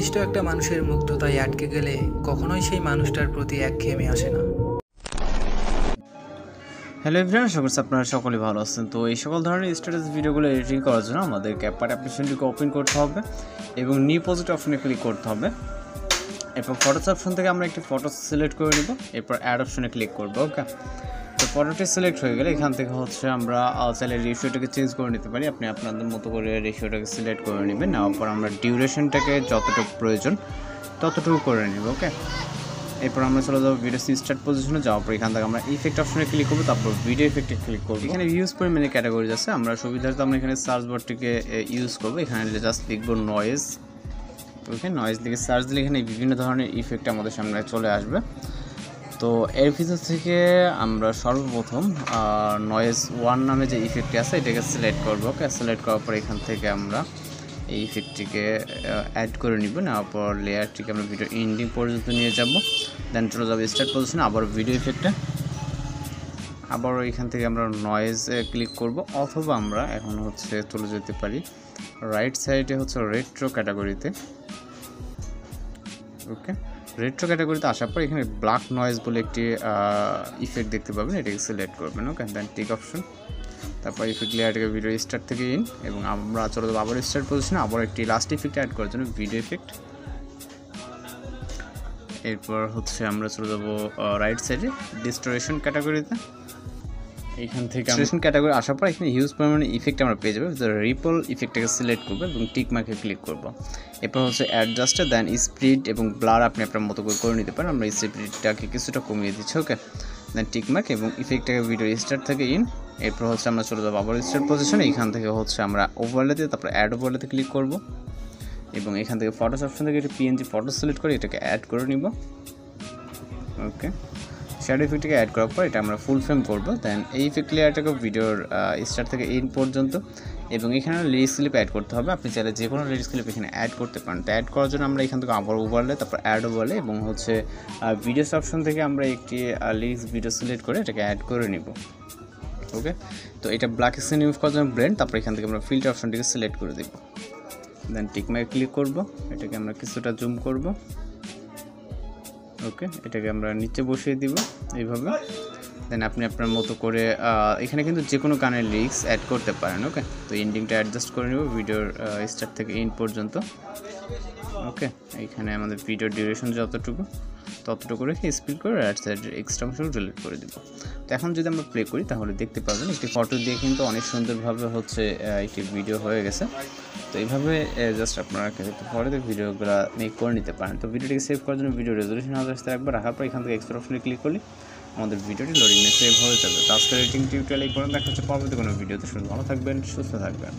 নির্দিষ্ট একটা মানুষের মুগ্ধতায় আটকে গেলে কখনোই সেই মানুষটার প্রতি একঘেয়েমি আসে না। হ্যালো এভরিওয়ান, আশা করছি আপনারা সকলেই ভালো আছেন। তো এই সকল ধরনের স্ট্যাটাস ভিডিওগুলো এডিটিং করার জন্য আমাদের ক্যাপকাট অ্যাপ্লিকেশনটিকে ওপেন করতে হবে এবং নিউ প্রজেক্ট অপশনে ক্লিক করতে হবে। এরপর ফটোস অপশন থেকে আমরা একটি ফটো সিলেক্ট করে নেব, এরপর অ্যাড অপশনে ক্লিক করব। ওকে, তো ফটোটি সিলেক্ট হয়ে গেলে এখান থেকে আমরা চাইলে রেশিওটাকে চেঞ্জ করে নিতে পারি। আপনি আপনাদের মতো করে রেশিওটাকে সিলেক্ট করে নেবেন। নেওয়ার পর আমরা ডিউরেশনটাকে যতটুকু প্রয়োজন ততটুকু করে নেব। ওকে, এরপর আমরা চলে যাবো ভিডিও স্টার্ট পজিশনে। যাওয়ার পর এখান থেকে আমরা ইফেক্ট অপশনে ক্লিক করবো, তারপর ভিডিও ইফেক্টে ক্লিক করবো। এখানে ইউজ পরিমাণে ক্যাটাগরি আছে, আমরা সুবিধার্থে আমরা এখানে সার্চ বারটিকে ইউজ করবো। এখানে জাস্ট লিখবো নয়েজ। ওকে, নয়েজ লিখে সার্চ দিলে এখানে বিভিন্ন ধরনের ইফেক্ট আমাদের সামনে চলে আসবে। তো এর ভিতর থেকে আমরা সর্বপ্রথম নয়েজ 1 নামে যে ইফেক্টটি আছে এটাকে সিলেক্ট করবো। ওকে, সিলেক্ট করার পর এখান থেকে আমরা এই ইফেক্টটিকে অ্যাড করে নিব। নেওয়ার পর লেয়ারটিকে আমরা ভিডিও এন্ডিং পর্যন্ত নিয়ে যাব, দেন চলে যাবো স্টার্ট পজিশনে, আবার ভিডিও ইফেক্টে, আবারও এখান থেকে আমরা নয়েজে ক্লিক করব, অথবা আমরা এখন চলে যেতে পারি রাইট সাইডে রেট্রো ক্যাটাগরিতে। ওকে, রেট্রো ক্যাটাগরিতে আসার পর এখানে ব্ল্যাক নয়েজ বলে একটি ইফেক্ট দেখতে পাবেন, এটাকে সিলেক্ট করবেন। ওকে, দেন টিক অপশন, তারপর ইফেক্ট লেয়ারটাকে ভিডিও স্টার্ট থেকে ইন, এবং আমরা চলে যাবো আবার স্টার্ট পজিশনে, আবার একটি লাস্ট ইফেক্ট অ্যাড করার জন্য ভিডিও ইফেক্ট। এরপর আমরা চলে যাবো রাইট সাইডে ডিস্টোরেশন ক্যাটাগরিতে। এইখান থেকে ডিস্টোরেশন ক্যাটাগরি আসার পর এখানে হিউজ পরিমাণে ইফেক্ট আমরা পেয়ে যাবো। রিপল ইফেক্টটাকে সিলেক্ট করবো এবং টিক মার্কে ক্লিক করবো। এরপর অ্যাডজাস্টে, দেন স্পিড এবং ব্লার আপনি আপনার মতো করে নিতে পারেন। আমরা স্পিডটাকে কিছুটা কমিয়ে দিচ্ছি। ওকে, দেন টিক মার্ক এবং ইফেক্টটাকে ভিডিও স্টার্ট থেকে ইন। এরপর আমরা চলে যাবো আবার স্টার্ট পজিশনে। এখান থেকে আমরা ওভারলেতে, তারপর অ্যাড ওভারলেতে ক্লিক করব এবং এখান থেকে ফটোস অপশন থেকে একটা পিএনজি ফটো সিলেক্ট করে এটাকে অ্যাড করে নিব। ওকে, শ্যাডো ইফেক্টটাকে অ্যাড করার পর এটা আমরা ফুল ফ্রেম করব। দেন এই ইফেক্ট লেয়ারটাকে ভিডিওর স্টার্ট থেকে ইন পর্যন্ত, এবং এখানে লিরিক্স ক্লিপ অ্যাড করতে হবে। আপনি চাইলে যে কোনো লিরিক্স ক্লিপ এখানে অ্যাড করতে পারেন। তো অ্যাড করার জন্য আমরা এখান থেকে আবার ওভারলে, তারপর অ্যাড ওভারলে এবং ভিডিওস অপশন থেকে আমরা একটি লিরিক্স ভিডিও সিলেক্ট করে এটাকে অ্যাড করে নিব। ওকে, তো এটা ব্ল্যাক স্ক্রিন ইউজ করার জন্য ব্লেন্ড, তারপর এখান থেকে আমরা ফিল্টার অপশনটিকে সিলেক্ট করে দেব। দেন টিক মার্কে ক্লিক করব, এটাকে আমরা কিছুটা জুম করব। ওকে, এটাকে আমরা নিচে বসিয়ে দিব এইভাবে। দেন আপনি আপনার মতো করে এখানে কিন্তু যে কোনো গানের লিরিক্স অ্যাড করতে পারেন। ওকে, তো এন্ডিংটা অ্যাডজাস্ট করে নেব ভিডিওর স্টার্ট থেকে এন্ড পর্যন্ত। ওকে, এইখানে আমাদের ভিডিওর ডিউরেশন ততটুকু রেখে স্পিড করে রাইট সাইডের এক্সট্রা অংশ ডিলিট করে দেব। তো এখন যদি আমরা প্লে করি তাহলে দেখতে পাবেন একটি ফটো দিয়ে কিন্তু অনেক সুন্দরভাবে একটি ভিডিও হয়ে গেছে। তো এইভাবে জাস্ট আপনারা পরে ভিডিওগুলো মেক করে নিতে পারেন। তো ভিডিওটিকে সেভ করার জন্য ভিডিও রেজলিউশন একবার রাখার পর এখান থেকে এক্সপোর্ট অপশনে ক্লিক করলে আমাদের ভিডিওটি লোডিংয়ে সেভ হয়ে যাবে। তো আজকের এডিটিং টিউটোরিয়াল এই পর্যন্ত দেখা হচ্ছে পরবর্তী কোনো ভিডিওতে। ভালো থাকবেন, সুস্থ থাকবেন।